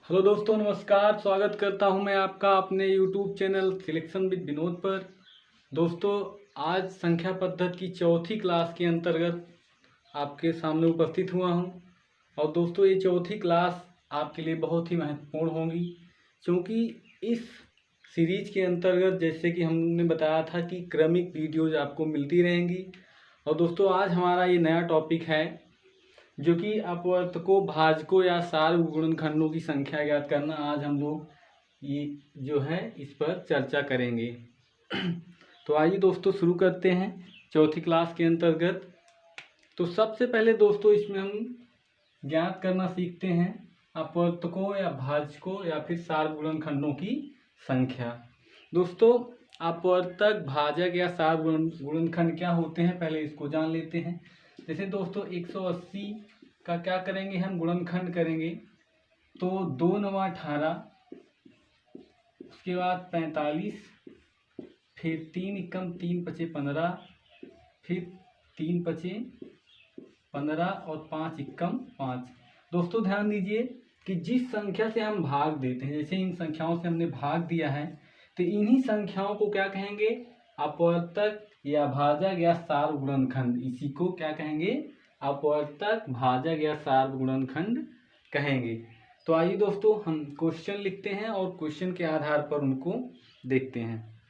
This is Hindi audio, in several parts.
हेलो दोस्तों, नमस्कार। स्वागत करता हूं मैं आपका अपने YouTube channel selection with Vinod पर। दोस्तों, आज संख्या पद्धति की चौथी क्लास के अंतर्गत आपके सामने उपस्थित हुआ हूं। और दोस्तों, ये चौथी क्लास आपके लिए बहुत ही महत्वपूर्ण होगी, क्योंकि इस सीरीज के अंतर्गत जैसे कि हमने बताया था कि क्रमिक वीडियोज आपको मिलती रहेंगी। और दोस्तों, आज हमारा ये नया टॉपिक है जो कि अपवर्तकों, भाजकों या सार गुणनखंडों की संख्या ज्ञात करना। आज हम लोग ये जो है इस पर चर्चा करेंगे। तो आइए दोस्तों, शुरू करते हैं चौथी क्लास के अंतर्गत। तो सबसे पहले दोस्तों, इसमें हम ज्ञात करना सीखते हैं अपवर्तकों या भाजकों या फिर सार गुणनखंडों की संख्या। दोस्तों, अपवर्तक, भाजक या सार गुणनखंड क्या होते हैं, पहले इसको जान लेते हैं। जैसे दोस्तों, 180 का क्या करेंगे, हम गुणनखंड करेंगे तो 2 9 18, उसके बाद 45, फिर 3 एकम 3 पचे 15, फिर 3 पचे 15 और 5 एकम 5। दोस्तों ध्यान दीजिए कि जिस संख्या से हम भाग देते हैं, जैसे इन संख्याओं से हमने भाग दिया है, तो इन्हीं संख्याओं को क्या कहेंगे, अपवर्तक या भाजक या सार गुणनखंड। इसी को क्या कहेंगे, अपवर्तक, भाजक या सार गुणनखंड कहेंगे। तो आइए दोस्तों, हम क्वेश्चन लिखते हैं और क्वेश्चन के आधार पर उनको देखते हैं।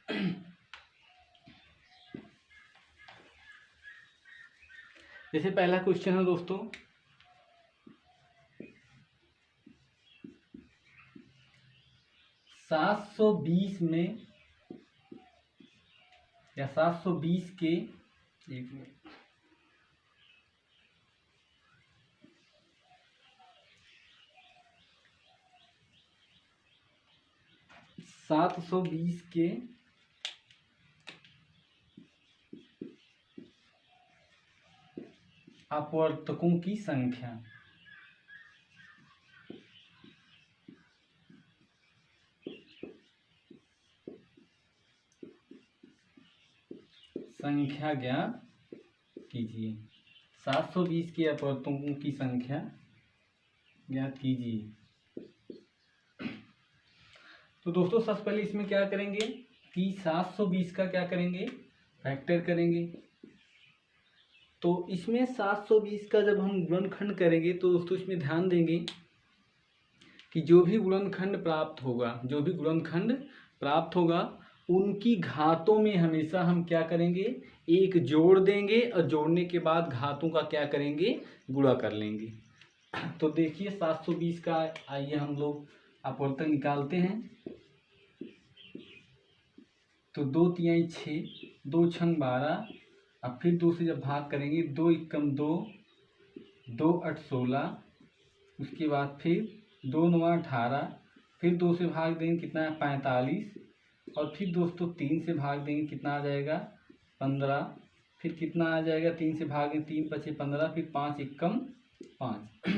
जैसे पहला क्वेश्चन है दोस्तों, 720 में या 720 के, एक मिनट, 720 के अपवर्तकों की संख्या। संख्या ज्ञात कीजिए। 720 के अपवर्तकों की संख्या ज्ञात कीजिए। तो दोस्तों, सबसे पहले इसमें क्या करेंगे कि 720 का क्या करेंगे, फैक्टर करेंगे। तो इसमें 720 का जब हम गुणनखंड करेंगे तो दोस्तों इसमें ध्यान देंगे कि जो भी गुणनखंड प्राप्त होगा उनकी घातों में हमेशा हम क्या करेंगे, एक जोड़ देंगे और जोड़ने के बाद घातों का क्या करेंगे, गुणा कर लेंगे। तो देखिए 720 का, आइए हम लोग अपवर्तक निकालते हैं। तो 2 तिहाई 6, 2 छंग 12, अब फिर 2 से जब भाग करेंगे, 2 एकम 2, 2 8 16, उसके बाद फिर 2 9 18, फिर 2 से भाग देंगे कितना है, 45, और फिर दोस्तों 3 से भाग देंगे कितना आ जाएगा, 15, फिर कितना आ जाएगा, 3 से भागेंगे 3 पचे 15, फिर 5 एकम 5।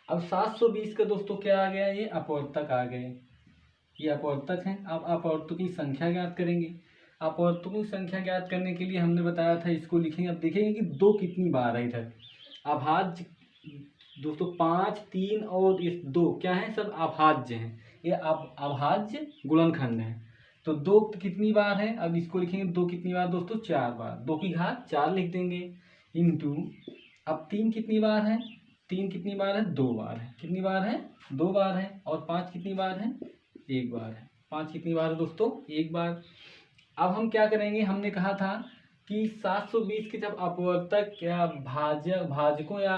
अब 720 का दोस्तों क्या आ गया, ये अपवर्तक आ गए, ये अपवर्तक हैं। अब अपवर्तकों की संख्या ज्ञात करेंगे। अपवर्तकों की संख्या ज्ञात करने के लिए हमने बताया था, इसको लिखेंगे। अब देखेंगे कि 2 कितनी बार है इधर। अभाज्य दोस्तों 5, 3 और ये 2 क्या है, सब अभाज्य हैं। ये अभाज्य गुणनखंड है। तो 2 कितनी बार है, अब इसको लिखेंगे 2 कितनी बार दोस्तों, 4 बार। 2 की घात 4 लिख देंगे, इंटू, अब 3 कितनी बार है, 3 कितनी बार है, 2 बार है। कितनी बार है, 2 बार है। और 5 कितनी बार है, 1 बार है। 5 कितनी बार है दोस्तों, 1 बार। अब हम क्या करेंगे, हमने कहा था कि 720 के जब अपवर्तक या भाजकों या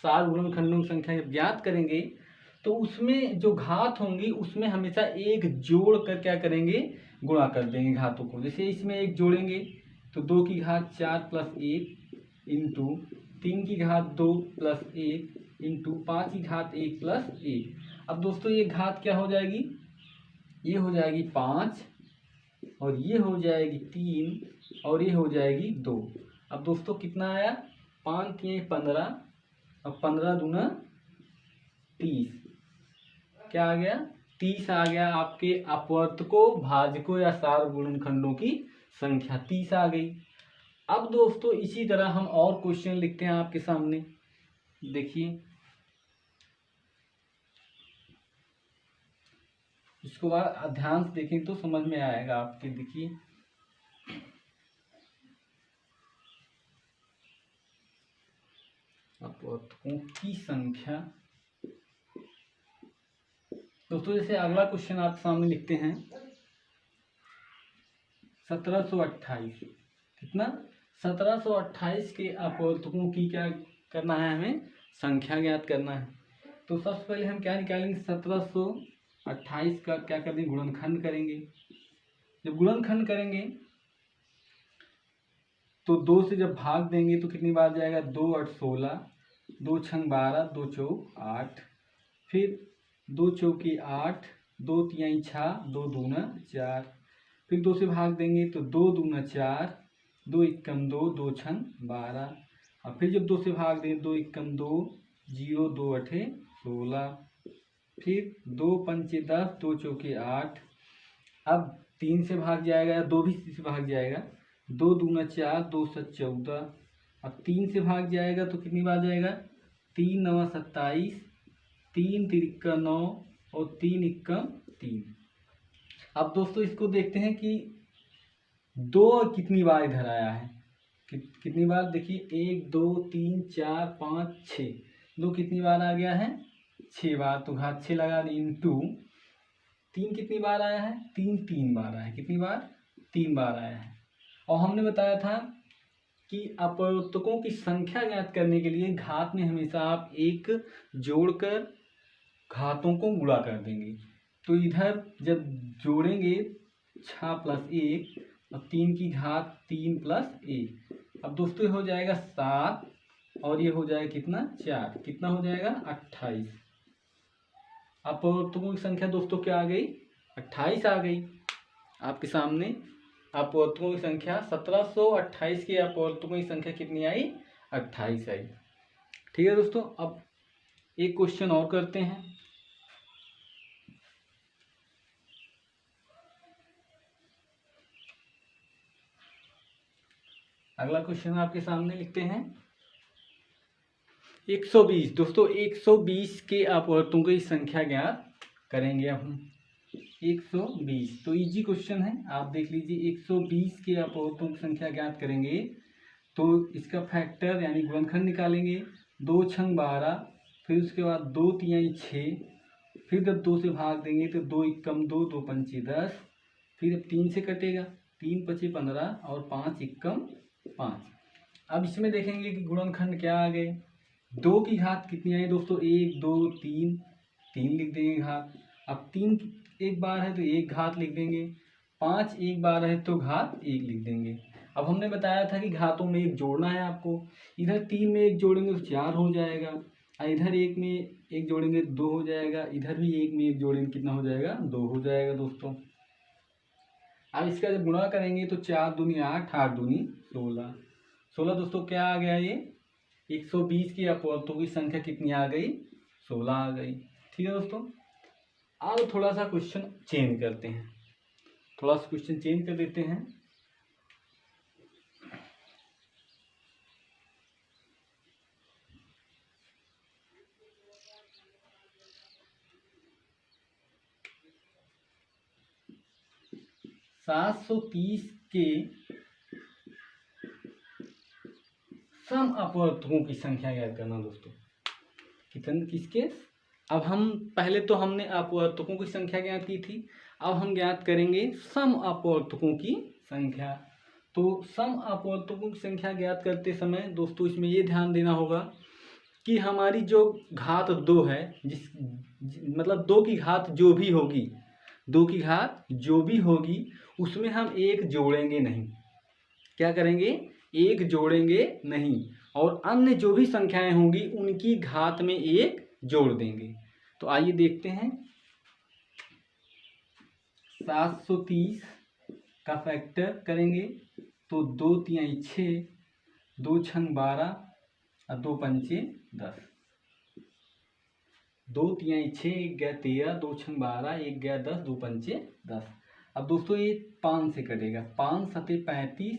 सार गुणनखंडों की संख्या जब ज्ञात करेंगे तो उसमें जो घात होंगी उसमें हमेशा एक जोड़ कर क्या करेंगे, गुणा कर देंगे घातों को। जैसे इसमें एक जोड़ेंगे तो 2 की घात 4 प्लस 1 इंटू 3 की घात 2 प्लस 1 इंटू 5 की घात 1 प्लस 1। अब दोस्तों ये घात क्या हो जाएगी, ये हो जाएगी 5, और ये हो जाएगी 3, और ये हो जाएगी 2। अब दोस्तों कितना आया, 5 3 15, अब 15 दूना 30, क्या आ गया, 30 आ गया। आपके अपवर्तकों, भाजकों या सार गुणनखंडों की संख्या 30 आ गई। अब दोस्तों इसी तरह हम और क्वेश्चन लिखते हैं आपके सामने। देखिए इसको बार ध्यान से देखें तो समझ में आएगा आपके। देखिए अपवर्तकों की संख्या। दोस्तों जैसे अगला क्वेश्चन आपके सामने लिखते हैं 1728। कितना? 1728 के अपवर्तकों की क्या करना है, हमें संख्या ज्ञात करना है। तो सबसे पहले हम क्या निकालेंगे, 1728 का क्या करेंगे, गुणनखंड करेंगे। जब गुणनखंड करेंगे तो 2 से जब भाग देंगे तो कितनी बार जाएगा, 2 8 16, 2 6 12, 2 चौक 8, फिर 2 चौकी 8, 2 तिहाई 6, 2 दूना 4, फिर 2 से भाग देंगे तो 2 दूना 4, 2 एकम 2, 2 छंग 12, और फिर जब 2 से भाग देंगे 2 एकम 2, 0 2 अठे 16, फिर 2 पंचे 10, 2 चौके 8। अब 3 से भाग जाएगा, 2 भी से भाग जाएगा, 2 दूना 4, 2 7 14, अब 3 से भाग जाएगा तो कितनी बार जाएगा, 3 9 27, 3 तिरिक्का 9 और 3 इक्का 3। अब दोस्तों इसको देखते हैं कि 2 कितनी बार इधर आया है, कितनी बार। देखिए 1 2 3 4 5 6, 2 कितनी बार आ गया है, 6 बार। तो घात 6 लगा दी, इंटू 3 कितनी बार आया है, 3 बार आया है। कितनी बार, 3 बार आया है। और हमने बताया था कि अपवर्तकों की संख्या ज्ञात करने के लिए घात में हमेशा आप एक जोड़कर घातों को गुणा कर देंगे। तो इधर जब जोड़ेंगे 6 + 1 और 3 की घात 3 + 1, अब दोस्तों हो जाएगा 7 और ये हो जाएगा कितना, 4, कितना हो जाएगा 28। अपवर्तकों की संख्या दोस्तों क्या आ गई, 28 आ गई आपके सामने। अपवर्तकों की संख्या 1728 के अपवर्तकों की संख्या कितनी आई, 28 आई। ठीक है दोस्तों, अब एक क्वेश्चन और करते हैं। अगला क्वेश्चन आपके सामने लिखते हैं 120। दोस्तों 120 के अपवर्तकों की संख्या ज्ञात करेंगे अब हम। 120 तो इजी क्वेश्चन है, आप देख लीजिए। 120 के अपवर्तकों की संख्या ज्ञात करेंगे तो इसका फैक्टर यानी गुणनखंड निकालेंगे। 2 छंग 12, फिर उसके बाद 2 तिहाई 6, फिर जब 2 से भाग देंगे तो 2 इक्कम 2, 2 पंचे 10, फिर अब 3 से कटेगा, 3 पचे 15 और 5 इक्कम 5। अब इसमें देखेंगे कि गुणनखंड क्या आ गए। 2 की घात कितनी आई दोस्तों, 1 2 3, 3 लिख देंगे घात। अब 3 एक बार है तो 1 घात लिख देंगे, 5 एक बार है तो घात 1 लिख देंगे। अब हमने बताया था कि घातों में 1 जोड़ना है आपको। इधर 3 में 1 जोड़ेंगे तो 4 हो जाएगा, और इधर 1 में 1 जोड़ेंगे तो 2 हो जाएगा, इधर भी 1 में 1 जोड़ेंगे कितना हो जाएगा, 2 हो जाएगा दोस्तों। अब इसका जब गुणा करेंगे तो 4 दूनी 8, 8 दूनी 16, 16 दोस्तों क्या आ गया, ये 120 की अपवर्तकों की संख्या कितनी आ गई, 16 आ गई। ठीक है दोस्तों, अब थोड़ा सा क्वेश्चन चेंज करते हैं, थोड़ा सा क्वेश्चन चेंज कर देते हैं। सात 730 के सम अपवर्तकों की संख्या ज्ञात करना दोस्तों। कितने किसके, अब हम पहले तो हमने अपवर्तकों की संख्या ज्ञात की थी, अब हम ज्ञात करेंगे सम अपवर्तकों की संख्या। तो सम अपवर्तकों की संख्या ज्ञात करते समय दोस्तों इसमें ये ध्यान देना होगा कि हमारी जो घात 2 है, मतलब 2 की घात जो भी होगी, 2 की घात जो भी होगी उसमें हम 1 जोड़ेंगे नहीं। क्या करेंगे, 1 जोड़ेंगे नहीं, और अन्य जो भी संख्याएं होंगी उनकी घात में 1 जोड़ देंगे। तो आइए देखते हैं। 730 का फैक्टर करेंगे तो 2 तिहाई 6, 2 छंग 12 और 2 पंचे 10, 2 तिहाई 6, 1 गया 13, 2 छंग 12, 1 गया 10, 2 पंचे 10। अब दोस्तों ये 5 से कटेगा, 5 सते 35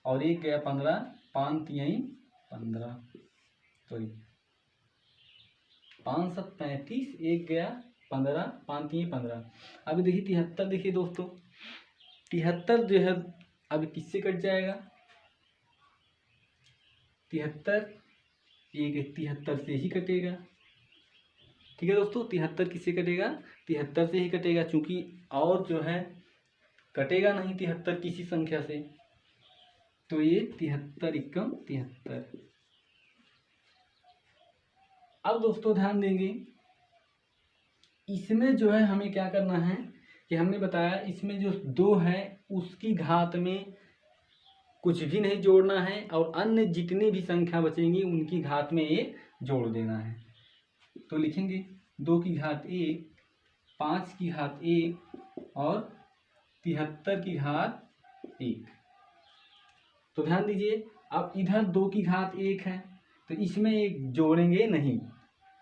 और 1 गया 15, 5 तिहाई 15, सॉरी 5 7 35, 1 गया 15, 5 3 15। अभी देखिए 73, देखिए दोस्तों 73 जो है अभी किससे कट जाएगा, 73 एक 73 से ही कटेगा। ठीक है दोस्तों, 73 किससे कटेगा, 73 से ही कटेगा, चूंकि और जो है कटेगा नहीं 73 किसी संख्या से, तो ये 73 एकम 73। अब दोस्तों ध्यान देंगे, इसमें जो है हमें क्या करना है कि हमने बताया इसमें जो 2 है उसकी घात में कुछ भी नहीं जोड़ना है, और अन्य जितनी भी संख्या बचेंगी उनकी घात में 1 जोड़ देना है। तो लिखेंगे 2 की घात 1, 5 की घात 1 और 73 की घात 1। तो ध्यान दीजिए, अब इधर 2 की घात 1 है तो इसमें 1 जोड़ेंगे नहीं,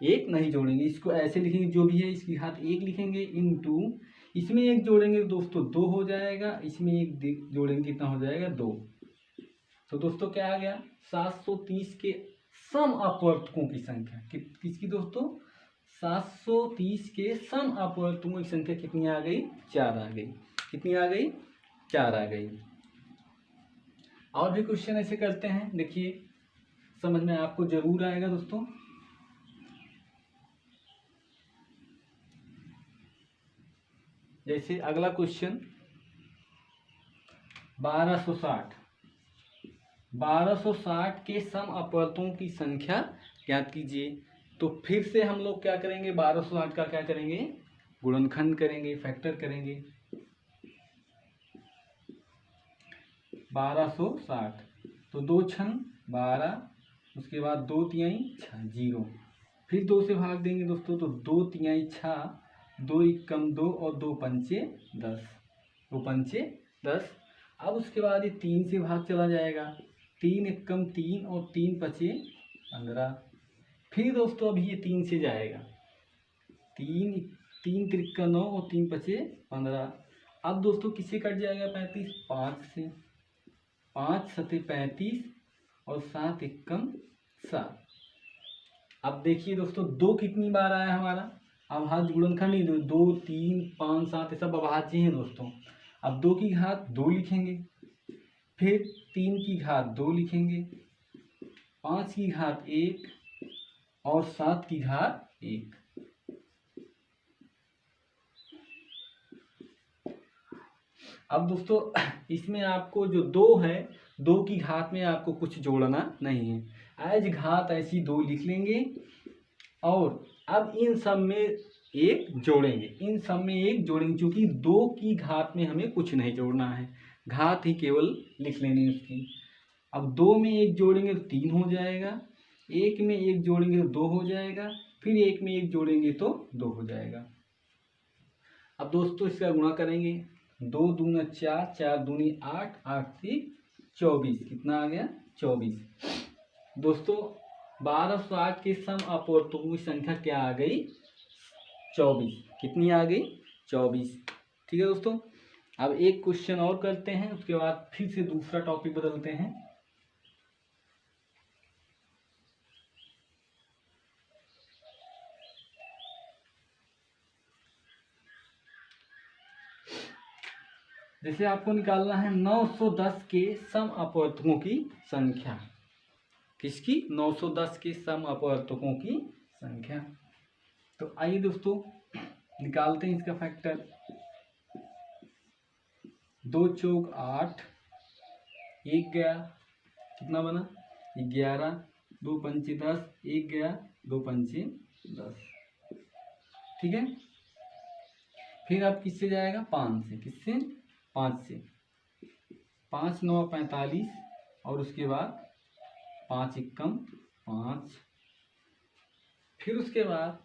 1 नहीं जोड़ेंगे, इसको ऐसे लिखेंगे जो भी है इसकी घात 1 लिखेंगे, इनटू इसमें 1 जोड़ेंगे दोस्तों 2 हो जाएगा, इसमें 1 जोड़ेंगे कितना हो जाएगा 2। तो दोस्तों क्या आ गया, 730 के सम अपवर्तकों की संख्या किसकी दोस्तों, 730 के सम अपवर्तकों की संख्या कितनी आ गई, 4 आ गई। कितनी आ गई, 4 आ गई। और भी क्वेश्चन ऐसे करते हैं, देखिए समझ में आपको जरूर आएगा दोस्तों। जैसे अगला क्वेश्चन 1260, 1260 के सम अपवर्तकों की संख्या ज्ञात कीजिए। तो फिर से हम लोग क्या करेंगे, 1260 का क्या करेंगे, गुणनखंड करेंगे, फैक्टर करेंगे। 1260 तो 2 छंग 12, उसके बाद 2 तिहाई 6 0, फिर 2 से भाग देंगे दोस्तों, तो 2 तिहाई 6, 2 एकम 2 और 2 पंचे 10, 2 पंचे 10। अब उसके बाद ये 3 से भाग चला जाएगा, 3 एकम 3 और 3 पचे 15। फिर दोस्तों अभी ये 3 से जाएगा, 3 3 त्रिक्का 9 और 3 पचे 15। अब दोस्तों किससे कट जाएगा 35, 5 से, 5 सते 35 और 7 एकम 7। अब देखिए दोस्तों 2 कितनी बार आया हमारा, अभाज्य गुणनखंड ही 2 3 5 7 ये सब अभाज्य हैं दोस्तों। अब 2 की घात 2 लिखेंगे, फिर 3 की घात 2 लिखेंगे, 5 की घात 1 और 7 की घात 1। अब दोस्तों इसमें आपको जो 2 है, 2 की घात में आपको कुछ जोड़ना नहीं है, एज घात ऐसी 2 लिख लेंगे, और अब इन सब में 1 जोड़ेंगे, इन सब में 1 जोड़ेंगे, क्योंकि 2 की घात में हमें कुछ नहीं जोड़ना है, घात ही केवल लिख लेनी है उसकी। अब 2 में 1 जोड़ेंगे तो 3 हो जाएगा, 1 में 1 जोड़ेंगे तो 2 हो जाएगा, फिर 1 में 1 जोड़ेंगे तो 2 हो जाएगा। अब दोस्तों इसका गुणा करेंगे, 2 दूना 4, 4 दूनी 8, 8 से 24, कितना आ गया 24। दोस्तों 1260 के सम अपवर्तकों की संख्या क्या आ गई, 24। कितनी आ गई 24। ठीक है दोस्तों, अब एक क्वेश्चन और करते हैं, उसके बाद फिर से दूसरा टॉपिक बदलते हैं। जैसे आपको निकालना है 910 के सम अपवर्तकों की संख्या, किसकी, 910 के सम अपवर्तकों की संख्या। तो आइए दोस्तों निकालते हैं इसका फैक्टर। 2 चौक 8, 1 गया, कितना बना 11, 2 पंचे 10, 1 गया 2 पंचे 10। ठीक है, फिर आप किससे जाएगा 5 से, किससे 5 से, 5 9 45 और उसके बाद 5 एकम 5, फिर उसके बाद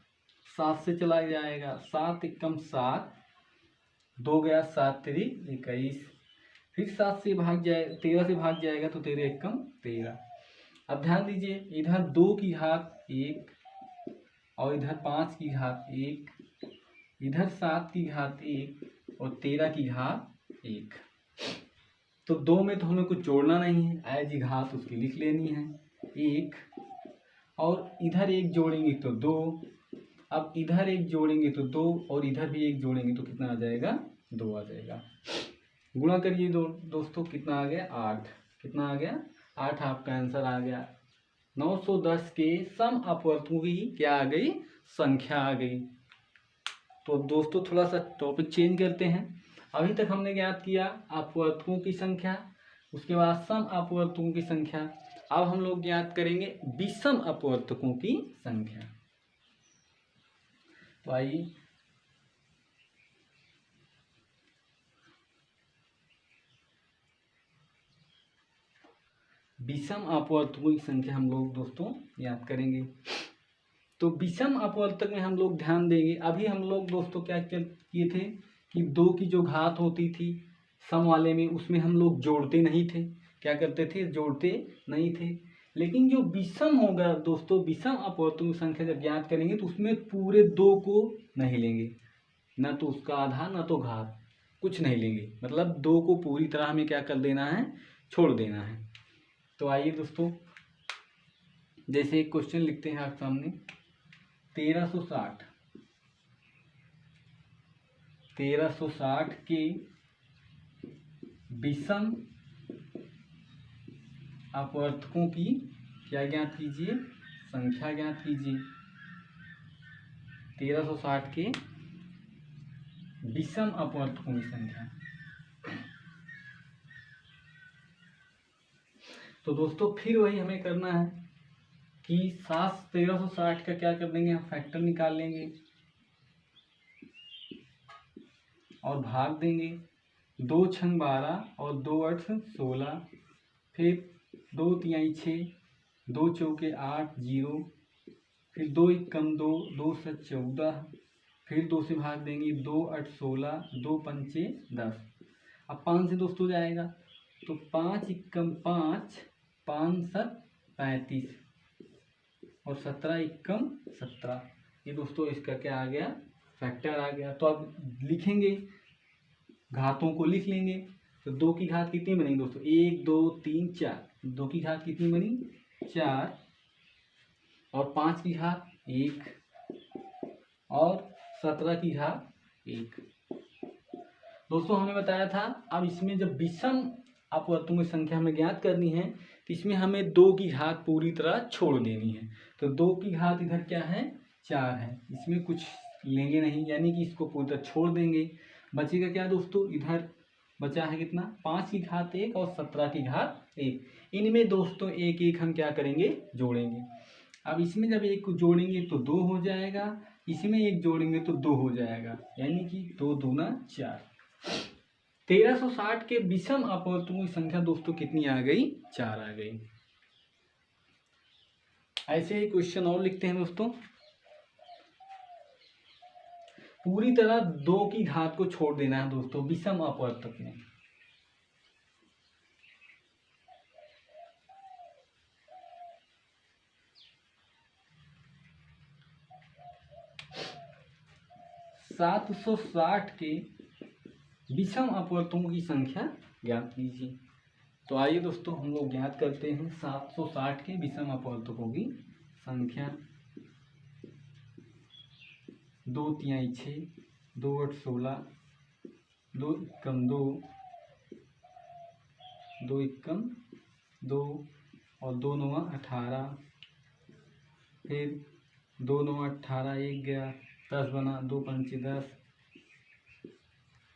7 से चला जाएगा, 7 एकम 7, 2 गया 7 तिरी 21, फिर 7 से भाग जाए 13 से भाग जाएगा तो 13 एकम 13। अब ध्यान दीजिए, इधर 2 की घात 1 और इधर 5 की घात 1, इधर 7 की घात 1 और 13 की घात 1। तो 2 में तो हमें कुछ जोड़ना नहीं है, एज घात उसकी लिख लेनी है 1, और इधर 1 जोड़ेंगे तो 2, अब इधर एक जोड़ेंगे तो 2 और इधर भी एक जोड़ेंगे तो कितना आ जाएगा, 2 आ जाएगा। गुणा करिए दोस्तों, कितना आ गया, 8। कितना आ गया, 8 आपका आंसर आ गया। 910 के सम अपवर्तकों की क्या आ गई, संख्या आ गई। तो दोस्तों थोड़ा सा टॉपिक चेंज करते हैं। अभी तक हमने ज्ञात किया अपवर्तकों की संख्या, उसके बाद सम अपवर्तकों की संख्या। अब हम लोग ज्ञात करेंगे विषम अपवर्तकों की संख्या। तो आइए, विषम अपवर्तकों की संख्या हम लोग दोस्तों याद करेंगे। तो विषम अपवर्तक में हम लोग ध्यान देंगे, अभी हम लोग दोस्तों क्या किए थे कि 2 की जो घात होती थी सम वाले में, उसमें हम लोग जोड़ते नहीं थे। क्या करते थे, जोड़ते नहीं थे। लेकिन जो विषम होगा दोस्तों, विषम अपवर्तकों की संख्या जब ज्ञात करेंगे तो उसमें पूरे 2 को नहीं लेंगे, ना तो उसका आधा ना तो घात, कुछ नहीं लेंगे। मतलब 2 को पूरी तरह हमें क्या कर देना है, छोड़ देना है। तो आइए दोस्तों, जैसे एक क्वेश्चन लिखते हैं आप सामने, 1360 के विषम अपवर्तकों की क्या ज्ञात कीजिए, संख्या ज्ञात कीजिए। 1360 के विषम अपवर्तकों की संख्या। तो दोस्तों फिर वही हमें करना है कि 1360 का क्या कर देंगे, हम फैक्टर निकाल लेंगे और भाग देंगे। 2 छंग 12 और 2 8 16, फिर 2 तिहाई 6, 2 चौके 8 0, फिर 2 एकम 2, 2 7 14, फिर 2 से भाग देंगे, 2 8 16, 2 पंचे 10। अब 5 से दोस्तों जाएगा तो 5 एकम 5, 5 7 35 और 17 एकम 17। ये दोस्तों इसका क्या आ गया, फैक्टर आ गया। तो अब लिखेंगे, घातों को लिख लेंगे। तो 2 की घात कितनी बनी दोस्तों, 1 2 3 4, 2 की घात कितनी बनी, 4, और 5 की घात 1, और 17 की घात 1। दोस्तों हमने बताया था, अब इसमें जब विषम अपवर्तकों की संख्या हमें ज्ञात करनी है तो इसमें हमें 2 की घात पूरी तरह छोड़ देनी है। तो 2 की घात इधर क्या है, 4 है, इसमें कुछ लेंगे नहीं, यानी कि इसको पूरी तरह छोड़ देंगे। बचेगा क्या दोस्तों, इधर बचा है कितना, 5 की घात 1 और 17 की घात 1। इनमें दोस्तों एक एक हम क्या करेंगे, जोड़ेंगे। अब इसमें जब 1 को जोड़ेंगे तो 2 हो जाएगा, इसमें 1 जोड़ेंगे तो 2 हो जाएगा, यानी कि 2 दूना 4। 1360 के विषम अपवर्तकों की संख्या दोस्तों कितनी आ गई, 4 आ गई। ऐसे ही क्वेश्चन और लिखते हैं दोस्तों। पूरी तरह 2 की घात को छोड़ देना है दोस्तों विषम अपवर्तक में। सात 760 के विषम अपवर्तकों की संख्या ज्ञात कीजिए। तो आइए दोस्तों हम लोग ज्ञात करते हैं 760 के विषम अपवर्तकों की संख्या। 2 तिहाई 6, 2 8 16, 2 एकम 2, 2 एकम 2 और 2 9 18, फिर 2 9 18, 1 गया 10 बना, 2 पंचे 10,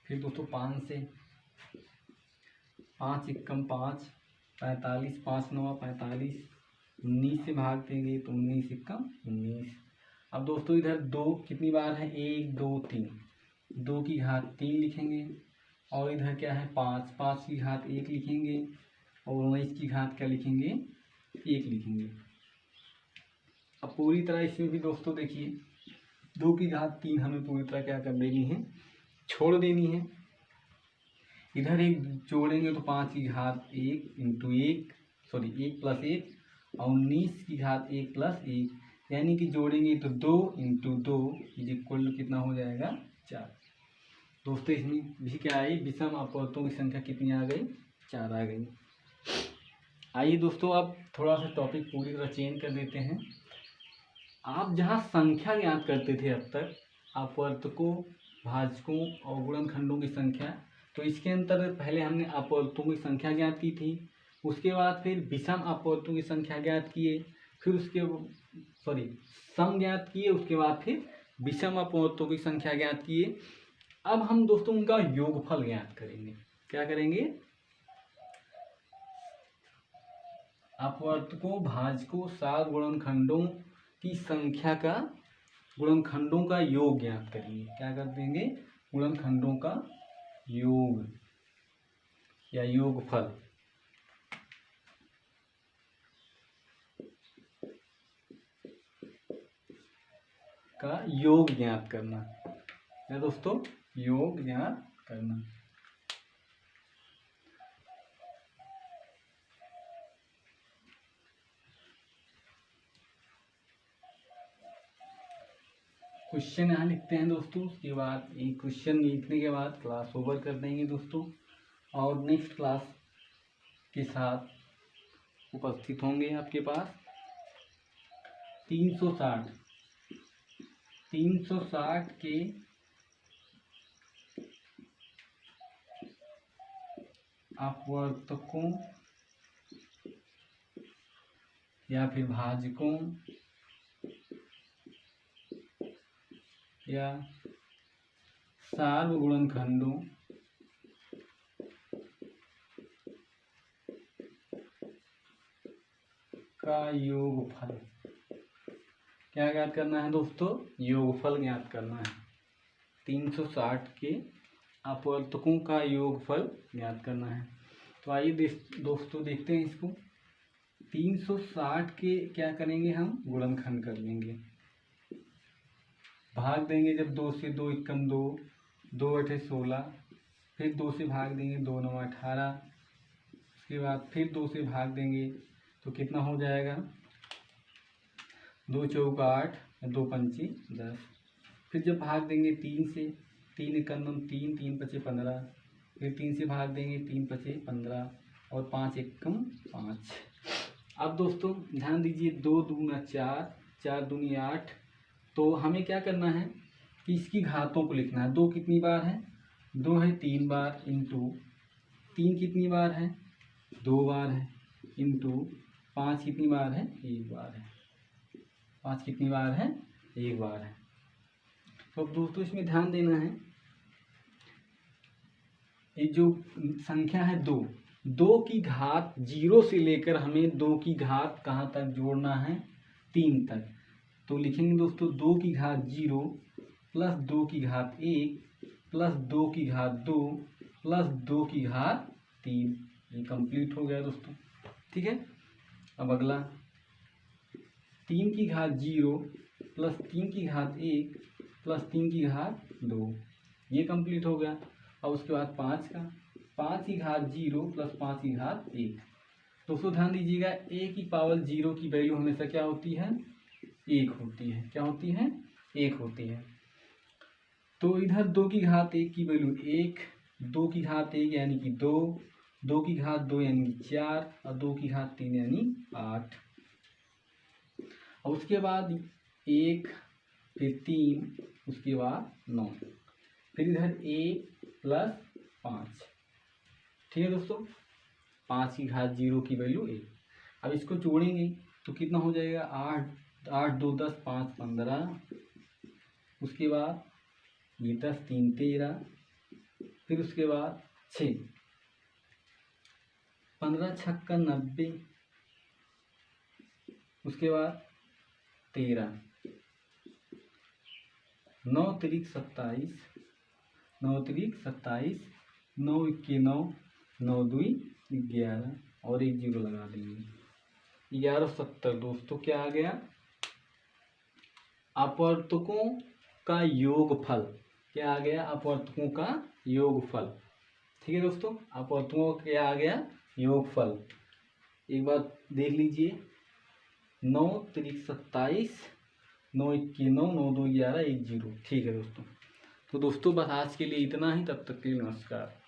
फिर दोस्तों 5 से, 5 एकम 5 45, 5 9 45, 19 से भाग देंगे तो 19 एकम 19। अब दोस्तों इधर 2 कितनी बार है, 1 2 3, 2 की घात 3 लिखेंगे, और इधर क्या है 5, 5 की घात 1 लिखेंगे, और 19 की घात क्या लिखेंगे, 1 लिखेंगे। अब पूरी तरह इसमें भी दोस्तों देखिए 2 की घात 3 हमें पूरी तरह क्या कर देनी है, छोड़ देनी है। इधर 1 जोड़ेंगे तो 5 की घात 1 इंटू 1 प्लस 1, और 19 की घात 1 प्लस 1, यानी कि जोड़ेंगे तो 2 इंटू 2 इज इक्वल टू कितना हो जाएगा, 4। दोस्तों इसमें भी क्या आई, विषम अपवर्तकों की संख्या कितनी आ गई, 4 आ गई। आइए दोस्तों अब थोड़ा सा टॉपिक पूरी तरह चेंज कर देते हैं। आप जहाँ संख्या ज्ञात करते थे अब तक, अपवर्तकों, भाजकों और गुणनखंडों की संख्या, तो इसके अंतर्गत पहले हमने अपवर्तकों की संख्या ज्ञात की थी, उसके बाद फिर विषम अपवर्तकों की संख्या ज्ञात किए, फिर उसके सम ज्ञात किए, उसके बाद फिर विषम अपवर्तकों की संख्या ज्ञात किए। अब हम दोस्तों उनका योगफल ज्ञात करेंगे। क्या करेंगे? अपवर्तकों, भाजकों, सात गुणनखंडों की संख्या का, गुणनखंडों का योग ज्ञात करेंगे। क्या कर देंगे? गुणनखंडों का योग या योगफल का योग ज्ञात करना है दोस्तों, योग ज्ञात करना। क्वेश्चन यहाँ लिखते हैं दोस्तों, उसके बाद एक क्वेश्चन लिखने के बाद क्लास ओवर कर देंगे दोस्तों, और नेक्स्ट क्लास के साथ उपस्थित होंगे आपके पास। 360 के अपवर्तकों या फिर भाजकों या सार्वगुणनखंडों का योगफल। क्या ज्ञात करना है दोस्तों? योगफल ज्ञात करना है। 360 के अपवर्तकों का योगफल ज्ञात करना है। तो आइए दोस्तों देखते हैं इसको। 360 के क्या करेंगे? हम गुणनखंड कर लेंगे, भाग देंगे जब 2 से, 2 एकम 2, 2 अठे 16, फिर 2 से भाग देंगे, 2 9 18, उसके बाद फिर 2 से भाग देंगे तो कितना हो जाएगा? 2 चौका 8, 2 पंची 10, फिर जब भाग देंगे 3 से, 3 एकम 3, 3 पचे 15, फिर 3 से भाग देंगे, 3 पचे 15 और 5 एकम 5। अब दोस्तों ध्यान दीजिए, 2 दूना 4, 4 दूनी 8, तो हमें क्या करना है कि इसकी घातों को लिखना है। 2 कितनी बार है? 2 है 3 बार, इंटू 3 कितनी बार है? 2 बार है, इंटू 5 कितनी बार है? 1 बार है। 5 कितनी बार है? 1 बार है। तो अब दोस्तों इसमें ध्यान देना है, ये जो संख्या है 2 की घात 0 से लेकर हमें 2 की घात कहाँ तक जोड़ना है? 3 तक। तो लिखेंगे दोस्तों 2 की घात 0 प्लस 2 की घात 1 प्लस 2 की घात 2 प्लस 2 की घात 3। ये कंप्लीट हो गया दोस्तों, ठीक है। अब अगला 3 की घात 0 प्लस 3 की घात 1 प्लस 3 की घात 2, ये कंप्लीट हो गया। अब उसके बाद 5 की घात 0 प्लस 5 की घात 1। दोस्तों ध्यान दीजिएगा, a की पावर 0 की वैल्यू हमेशा क्या होती है? 1 होती है। क्या होती है? 1 होती है। तो इधर 2 की घात 1 की वैल्यू 1, 2 की घात 1 यानी कि 2, 2 की घात 2 यानी कि 4 और 2 की घात 3 यानी 8। और उसके बाद 1, फिर 3, उसके बाद 9, फिर इधर a प्लस 5। ठीक है दोस्तों, 5 की घात 0 की वैल्यू 1। अब इसको जोड़ेंगे तो कितना हो जाएगा? 8 2 10, 5 15, उसके बाद ये 10 3 13, फिर उसके बाद 6, 15 छक्का 90, उसके बाद 13, 9 तिरिक 27, 9 तिरिक 27, 9 इक्के 9, 9 दूई 11 और 1 0 लगा देंगे। 1170 दोस्तों क्या आ गया? अपवर्तकों का योगफल। क्या आ गया? अपवर्तकों का योगफल। ठीक है दोस्तों, अपवर्तकों का क्या आ गया? योगफल। एक बार देख लीजिए, 9 तिरिक 27, 9 इक्के 9, 9 2 11, 1 0। ठीक है दोस्तों। तो दोस्तों बस आज के लिए इतना ही, तब तक के लिए नमस्कार।